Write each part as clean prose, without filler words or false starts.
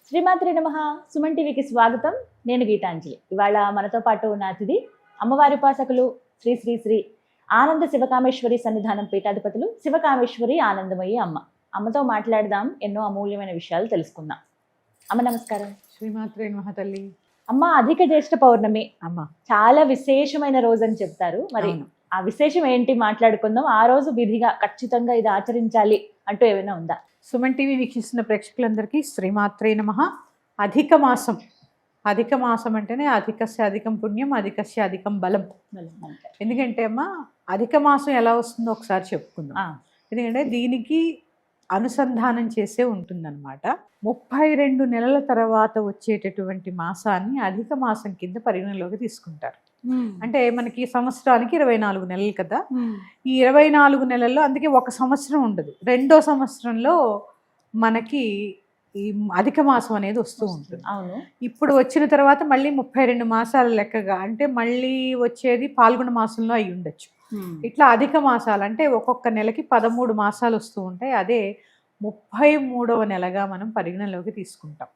శ్రీమాత్రే నమః. సుమన్ టీవీకి స్వాగతం. నేను గీతాంజలి. ఇవాళ మనతో పాటు ఉన్న అతిథి అమ్మవారి ఉపాసకులు శ్రీ శ్రీ శ్రీ ఆనంద శివకామేశ్వరి సన్నిధానం పీఠాధిపతులు శివకామేశ్వరి ఆనందమయ్యి అమ్మతో మాట్లాడదాం. ఎన్నో అమూల్యమైన విషయాలు తెలుసుకుందాం. అమ్మ నమస్కారం. శ్రీమాత్రే నమః తల్లి. అమ్మ, అధిక జ్యేష్ఠ పౌర్ణమి అమ్మ చాలా విశేషమైన రోజు అని చెప్తారు. మరి ఆ విశేషం ఏంటి మాట్లాడుకుందాం. ఆ రోజు విధిగా ఖచ్చితంగా ఇది ఆచరించాలి అంటూ ఏమైనా ఉందా? సుమన్ టీవీ వీక్షిస్తున్న ప్రేక్షకులందరికీ శ్రీమాత్రే నమః. అధిక మాసం అంటేనే అధికస్య అధికం పుణ్యం, అధికస్య అధికం బలం. ఎందుకంటే అమ్మ, అధిక మాసం ఎలా వస్తుందో ఒకసారి చెప్పుకుందాం. ఎందుకంటే దీనికి అనుసంధానం చేసే ఉంటుందన్నమాట. 32 నెలల తర్వాత వచ్చేటటువంటి మాసాన్ని అధిక మాసం కింద పరిగణలోకి తీసుకుంటారు. అంటే మనకి సంవత్సరానికి 24 నెలలు కదా. ఈ 24 నెలల్లో అందుకే ఒక సంవత్సరం ఉండదు. రెండో సంవత్సరంలో మనకి ఈ అధిక మాసం అనేది వస్తూ ఉంటుంది. అవును. ఇప్పుడు వచ్చిన తర్వాత మళ్ళీ 32 మాసాల లెక్కగా అంటే మళ్ళీ వచ్చేది పాల్గొన మాసంలో అయి ఉండొచ్చు. ఇట్లా అధిక మాసాలు అంటే ఒక్కొక్క నెలకి 13 మాసాలు వస్తూ ఉంటాయి. అదే 33వ నెలగా మనం పరిగణలోకి తీసుకుంటాం.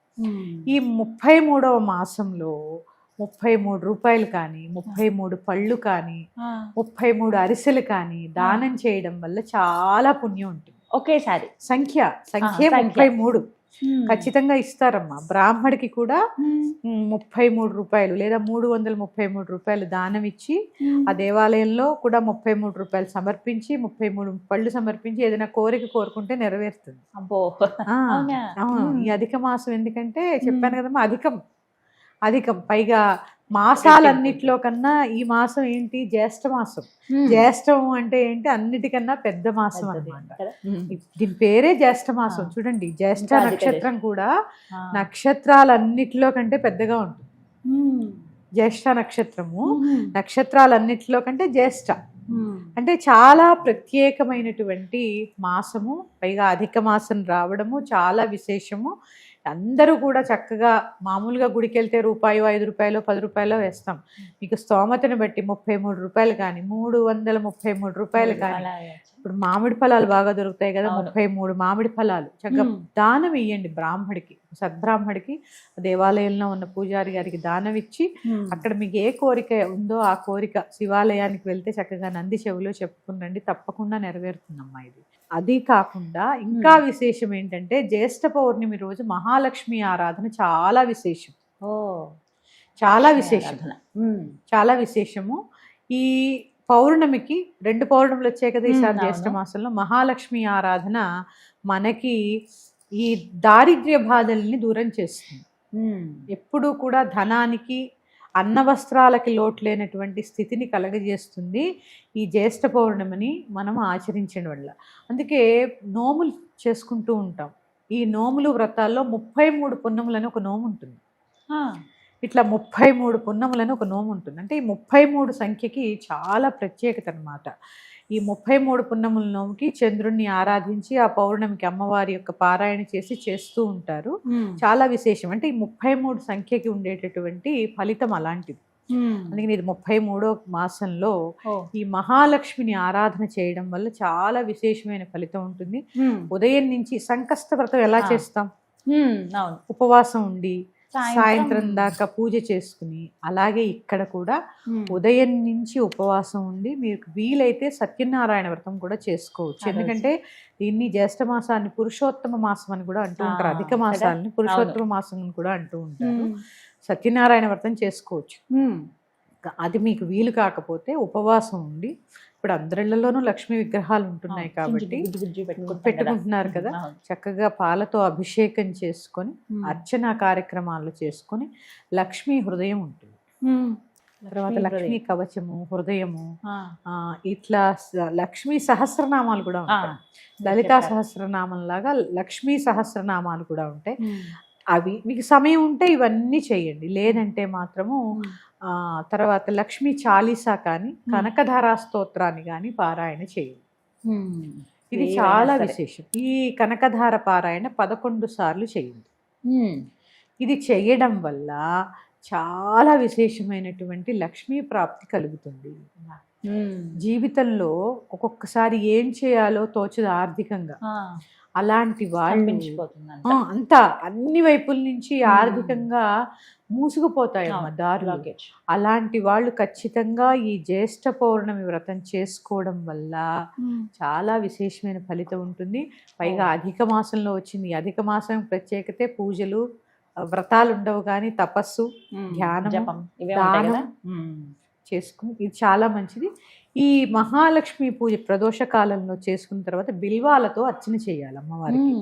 ఈ 33వ మాసంలో 33 రూపాయలు కానీ, 33 పళ్ళు కానీ, 33 అరిసెలు కానీ దానం చేయడం వల్ల చాలా పుణ్యం ఉంటుంది. ఒకేసారి సంఖ్య 33 ఖచ్చితంగా ఇస్తారమ్మా. బ్రాహ్మడికి కూడా 33 రూపాయలు లేదా 333 రూపాయలు దానం ఇచ్చి ఆ దేవాలయంలో కూడా 33 రూపాయలు సమర్పించి 33 పళ్ళు సమర్పించి ఏదైనా కోరిక కోరుకుంటే నెరవేరుతుంది. అబ్బో. ఈ అధిక మాసం ఎందుకంటే చెప్పాను కదమ్మా, అధికం పైగా మాసాలన్నిట్లో కన్నా ఈ మాసం ఏంటి, జ్యేష్ఠ మాసం. జ్యేష్ఠం అంటే ఏంటి, అన్నిటికన్నా పెద్ద మాసం అన్నమాట. దీని పేరే జ్యేష్ఠ మాసం. చూడండి, జ్యేష్ఠ నక్షత్రం కూడా నక్షత్రాలన్నిటిలో కంటే పెద్దగా ఉంటుంది. జ్యేష్ఠ నక్షత్రము నక్షత్రాలన్నిటిలో కంటే జ్యేష్ఠ అంటే చాలా ప్రత్యేకమైనటువంటి మాసము. పైగా అధిక మాసం రావడము చాలా విశేషము. అందరూ కూడా చక్కగా మామూలుగా గుడికి వెళ్తే రూపాయో 5 రూపాయలు 10 రూపాయలు వేస్తాం. మీకు స్తోమతను బట్టి 33 రూపాయలు కానీ 333 రూపాయలు కానీ. ఇప్పుడు మామిడి ఫలాలు బాగా దొరుకుతాయి కదా, 33 మామిడి ఫలాలు చక్కగా దానం ఇవ్వండి బ్రాహ్మడికి, సద్బ్రాహ్మడికి. దేవాలయంలో ఉన్న పూజారి గారికి దానం ఇచ్చి అక్కడ మీకు ఏ కోరిక ఉందో ఆ కోరిక శివాలయానికి వెళ్తే చక్కగా నంది చెవిలో చెప్పుకునండి, తప్పకుండా నెరవేరుతుందమ్మా ఇది. అది కాకుండా ఇంకా విశేషం ఏంటంటే జ్యేష్ఠ పౌర్ణమి రోజు మహాలక్ష్మి ఆరాధన చాలా విశేషం. చాలా విశేషము. ఈ పౌర్ణమికి 2 పౌర్ణములు వచ్చాయి కదా ఈసారి జ్యేష్ఠ మాసంలో. మహాలక్ష్మి ఆరాధన మనకి ఈ దారిద్ర్య బాధల్ని దూరం చేస్తుంది. ఎప్పుడూ కూడా ధనానికి అన్న వస్త్రాలకి లోటు లేనటువంటి స్థితిని కలగజేస్తుంది ఈ జ్యేష్ఠ పౌర్ణమిని మనం ఆచరించడం వల్ల. అందుకే నోములు చేసుకుంటూ ఉంటాం. ఈ నోములు వ్రతాల్లో 33 పున్నములని ఒక నోము ఉంటుంది. ఇట్లా 33 పున్నములని ఒక నోము ఉంటుంది. అంటే ఈ 33 సంఖ్యకి చాలా ప్రత్యేకత అనమాట. ఈ 33 పున్నముల నోముకి చంద్రుణ్ణి ఆరాధించి ఆ పౌర్ణమికి అమ్మవారి యొక్క పారాయణ చేస్తూ ఉంటారు. చాలా విశేషం. అంటే ఈ 33 సంఖ్యకి ఉండేటటువంటి ఫలితం అలాంటిది. అందుకని ఇది 33వ మాసంలో ఈ మహాలక్ష్మిని ఆరాధన చేయడం వల్ల చాలా విశేషమైన ఫలితం ఉంటుంది. ఉదయం నుంచి సంకష్ట వ్రతం ఎలా చేస్తాం, ఉపవాసం ఉండి సాయంత్రం దాకా పూజ చేసుకుని, అలాగే ఇక్కడ కూడా ఉదయం నుంచి ఉపవాసం ఉండి మీకు వీలైతే సత్యనారాయణ వ్రతం కూడా చేసుకోవచ్చు. ఎందుకంటే దీన్ని జ్యేష్ఠ మాసాన్ని పురుషోత్తమ మాసం అని కూడా అంటూ ఉంటారు. అధిక మాసాలని పురుషోత్తమ మాసం అని కూడా అంటూ ఉంటారు. సత్యనారాయణ వ్రతం చేసుకోవచ్చు. అది మీకు వీలు కాకపోతే ఉపవాసం ఉండి, ఇప్పుడు అందరిళ్లలోనూ లక్ష్మీ విగ్రహాలు ఉంటున్నాయి కాబట్టి పెట్టుకుంటున్నారు కదా, చక్కగా పాలతో అభిషేకం చేసుకొని అర్చన కార్యక్రమాలు చేసుకొని లక్ష్మీ హృదయం ఉంటుంది. తర్వాత లక్ష్మీ కవచము, హృదయము, ఇట్లా లక్ష్మీ సహస్రనామాలు కూడా ఉంటాయి. లలితా సహస్రనామం లాగా లక్ష్మీ సహస్రనామాలు కూడా ఉంటాయి. అవి మీకు సమయం ఉంటే ఇవన్నీ చేయండి. లేదంటే మాత్రము తర్వాత లక్ష్మీ చాలీసా కానీ కనకధారా స్తోత్రాన్ని కానీ పారాయణ చేయండి. ఇది చాలా విశేషం. ఈ కనకధార పారాయణ 11 సార్లు చేయండి. ఇది చేయడం వల్ల చాలా విశేషమైనటువంటి లక్ష్మీ ప్రాప్తి కలుగుతుంది. జీవితంలో ఒక్కొక్కసారి ఏం చేయాలో తోచదు ఆర్థికంగా. అలాంటి వాళ్ళు స్తంభించిపోతుంది అంతా అన్ని వైపుల నుంచి ఆర్థికంగా మూసుకుపోతాయమ్మ దారులు. బ్లాకేజ్. అలాంటి వాళ్ళు ఖచ్చితంగా ఈ జ్యేష్ఠ పౌర్ణమి వ్రతం చేసుకోవడం వల్ల చాలా విశేషమైన ఫలితం ఉంటుంది. పైగా అధిక మాసంలో వచ్చింది. ఈ అధిక మాసం ప్రత్యేకతే పూజలు వ్రతాలు ఉండవు, కానీ తపస్సు, ధ్యానం, జపం ఇవే ఉంటాయి దానం కదా. చేసుకుని ఇది చాలా మంచిది. ఈ మహాలక్ష్మి పూజ ప్రదోష కాలంలో చేసుకున్న తర్వాత బిల్వాలతో అర్చన చేయాలి అమ్మవారికి.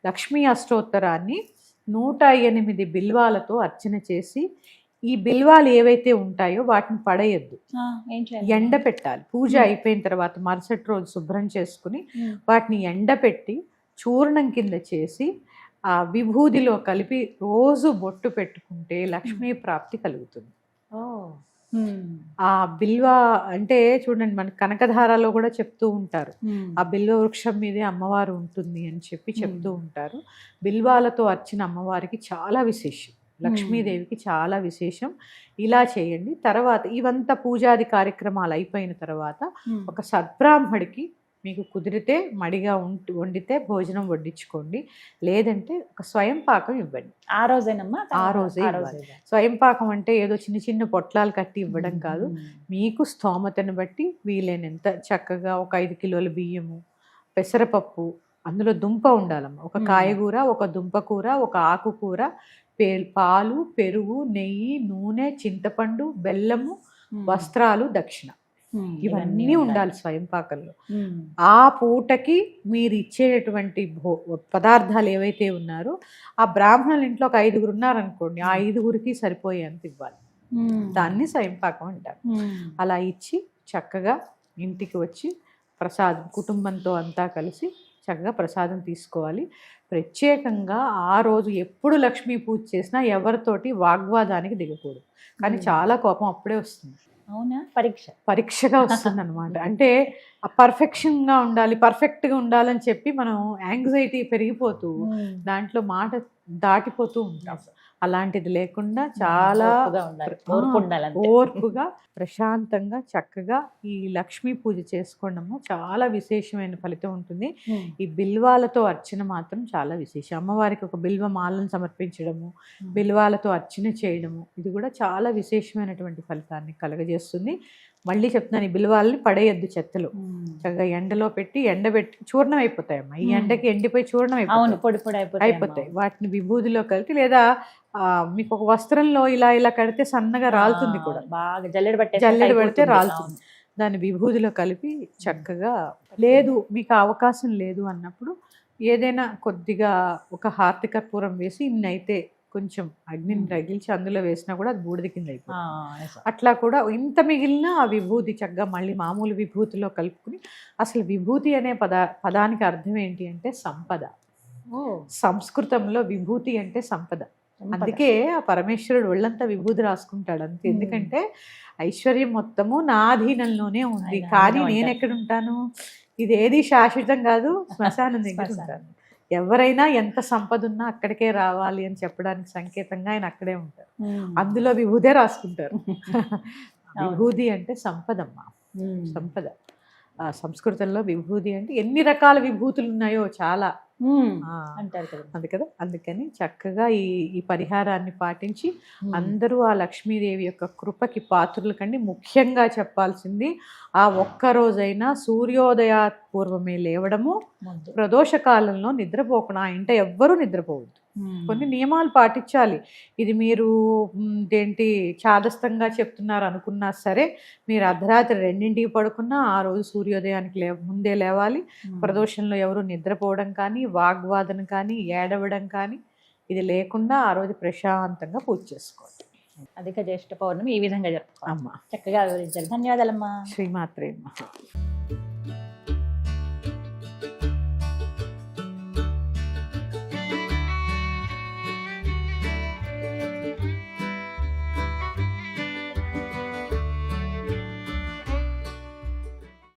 లక్ష్మీ అష్టోత్తరాన్ని 108 బిల్వాలతో అర్చన చేసి, ఈ బిల్వాలు ఏవైతే ఉంటాయో వాటిని పడేయద్దు, ఏం చేయాలి? ఎండ పెట్టాలి. పూజ అయిపోయిన తర్వాత మరుసటి రోజు శుభ్రం చేసుకుని వాటిని ఎండపెట్టి చూర్ణం కింద చేసి ఆ విభూదిలో కలిపి రోజు బొట్టు పెట్టుకుంటే లక్ష్మీ ప్రాప్తి కలుగుతుంది. ఆ బిల్వ అంటే చూడండి, మన కనకధారాలో కూడా చెప్తూ ఉంటారు, ఆ బిల్వ వృక్షం మీదే అమ్మవారు ఉంటుంది అని చెప్పి చెప్తూ ఉంటారు. బిల్వాలతో అర్చన అమ్మవారికి చాలా విశేషం, లక్ష్మీదేవికి చాలా విశేషం. ఇలా చేయండి. తర్వాత ఇవంతా పూజాది కార్యక్రమాలు అయిపోయిన తర్వాత ఒక సద్బ్రాహ్మడికి మీకు కుదిరితే మడిగా వండితే భోజనం వడ్డించుకోండి, లేదంటే ఒక స్వయం పాకం ఇవ్వండి. ఆ రోజేనమ్మా? ఆ రోజే ఇవ్వాలి. స్వయం పాకం అంటే ఏదో చిన్న చిన్న పొట్లాలు కట్టి ఇవ్వడం కాదు, మీకు స్తోమతను బట్టి వీలైనంత చక్కగా ఒక 5 కిలోల బియ్యము, పెసరపప్పు, అందులో దుంప ఉండాలమ్మా, ఒక కాయగూర, ఒక దుంపకూర, ఒక ఆకుకూర, పాలు, పెరుగు, నెయ్యి, నూనె, చింతపండు, బెల్లము, వస్త్రాలు, దక్షిణ, ఇవన్నీ ఉండాలి స్వయం పాకంలో. ఆ పూటకి మీరు ఇచ్చేటటువంటి పదార్థాలు ఏవైతే ఉన్నారో ఆ బ్రాహ్మణుల ఇంట్లో ఒక 5గురు ఉన్నారనుకోండి, ఆ 5గురికి సరిపోయేంత ఇవ్వాలి. దాన్ని స్వయం పాకం అంటారు. అలా ఇచ్చి చక్కగా ఇంటికి వచ్చి ప్రసాదం కుటుంబంతో అంతా కలిసి చక్కగా ప్రసాదం తీసుకోవాలి. ప్రత్యేకంగా ఆ రోజు ఎప్పుడు లక్ష్మీ పూజ చేసినా ఎవరితోటి వాగ్వాదానికి దిగకూడదు. కానీ చాలా కోపం అప్పుడే వస్తుంది. అవునా? పరీక్షగా వస్తుంది అనమాట. అంటే పర్ఫెక్షన్గా ఉండాలి, పర్ఫెక్ట్గా ఉండాలని చెప్పి మనం యాంగ్జైటీ పెరిగిపోతూ దాంట్లో మాట దాటిపోతూ ఉంటాం. అలాంటిది లేకుండా చాలా ఓర్పుగా ప్రశాంతంగా చక్కగా ఈ లక్ష్మీ పూజ చేసుకోవడము చాలా విశేషమైన ఫలితం ఉంటుంది. ఈ బిల్వాలతో అర్చన మాత్రం చాలా విశేషం. అమ్మవారికి ఒక బిల్వ మాలను సమర్పించడము, బిల్వాలతో అర్చన చేయడము, ఇది కూడా చాలా విశేషమైనటువంటి ఫలితాన్ని కలగజేస్తుంది. మళ్ళీ చెప్తున్నాను, ఈ బిల్వాలని పడేయద్దు చెత్తలో, చక్కగా ఎండలో పెట్టి ఎండబెట్టి చూర్ణం అయిపోతాయమ్మా. ఈ ఎండకి ఎండిపోయి చూర్ణం అయిపోతాయి. వాటిని విభూదిలో కలిపి లేదా మీకు ఒక వస్త్రంలో ఇలా ఇలా కడితే సన్నగా రాలుతుంది కూడా, బాగా జల్లెడ పడితే రాలుతుంది. దాన్ని విభూదిలో కలిపి చక్కగా, లేదు మీకు అవకాశం లేదు అన్నప్పుడు ఏదైనా కొద్దిగా ఒక హారతి కర్పూరం వేసి ఇన్నైతే కొంచెం అగ్నిని రగిల్చి అందులో వేసినా కూడా అది బూడిద కింద అయిపోతుంది. అట్లా కూడా ఇంత మిగిలిన ఆ విభూతి చక్కగా మళ్ళీ మామూలు విభూతిలో కలుపుకుని, అసలు విభూతి అనే పదానికి అర్థం ఏంటి అంటే సంపద. సంస్కృతంలో విభూతి అంటే సంపద. అందుకే ఆ పరమేశ్వరుడు ఒళ్ళంతా విభూతి రాసుకుంటాడు అంతే. ఎందుకంటే ఐశ్వర్యం మొత్తము నా అధీనంలోనే ఉంది, కానీ నేను ఎక్కడుంటాను, ఇది ఏది శాశ్వతం కాదు, శ్మశానం దగ్గర ఉంటాను. ఎవరైనా ఎంత సంపద ఉన్నా అక్కడికే రావాలి అని చెప్పడానికి సంకేతంగా ఆయన అక్కడే ఉంటారు. అందులో విభూదే రాసుకుంటారు. విభూది అంటే సంపదమ్మా, సంపద. సంస్కృతంలో విభూది అంటే ఎన్ని రకాల విభూతులు ఉన్నాయో చాలా అంటారు కదా, అది కదా. అందుకని చక్కగా ఈ పరిహారాన్ని పాటించి అందరూ ఆ లక్ష్మీదేవి యొక్క కృపకి పాత్రులు కండి. ముఖ్యంగా చెప్పాల్సింది, ఆ ఒక్క రోజైనా సూర్యోదయా పూర్వమే లేవడము, ప్రదోష కాలంలో నిద్రపోకుండా, ఇంట ఎవ్వరూ నిద్రపోవద్దు. కొన్ని నియమాలు పాటించాలి. ఇది మీరు ఏంటి చాదస్తంగా చెప్తున్నారు అనుకున్నా సరే, మీరు అర్ధరాత్రి 2ంటికి పడుకున్నా ఆ రోజు సూర్యోదయానికి ముందే లేవాలి. ప్రదోషంలో ఎవరు నిద్రపోవడం కానీ, వాగ్వాదన కానీ, ఏడవడం కానీ ఇది లేకుండా ఆ రోజు ప్రశాంతంగా పూజ చేసుకోవాలి. అధిక జ్యేష్ఠ పౌర్ణమి ఈ విధంగా జరుపుకోవాలి. అమ్మా చక్కగా వివరించారు. ధన్యవాదాలమ్మా. శ్రీమాత్రే నమః.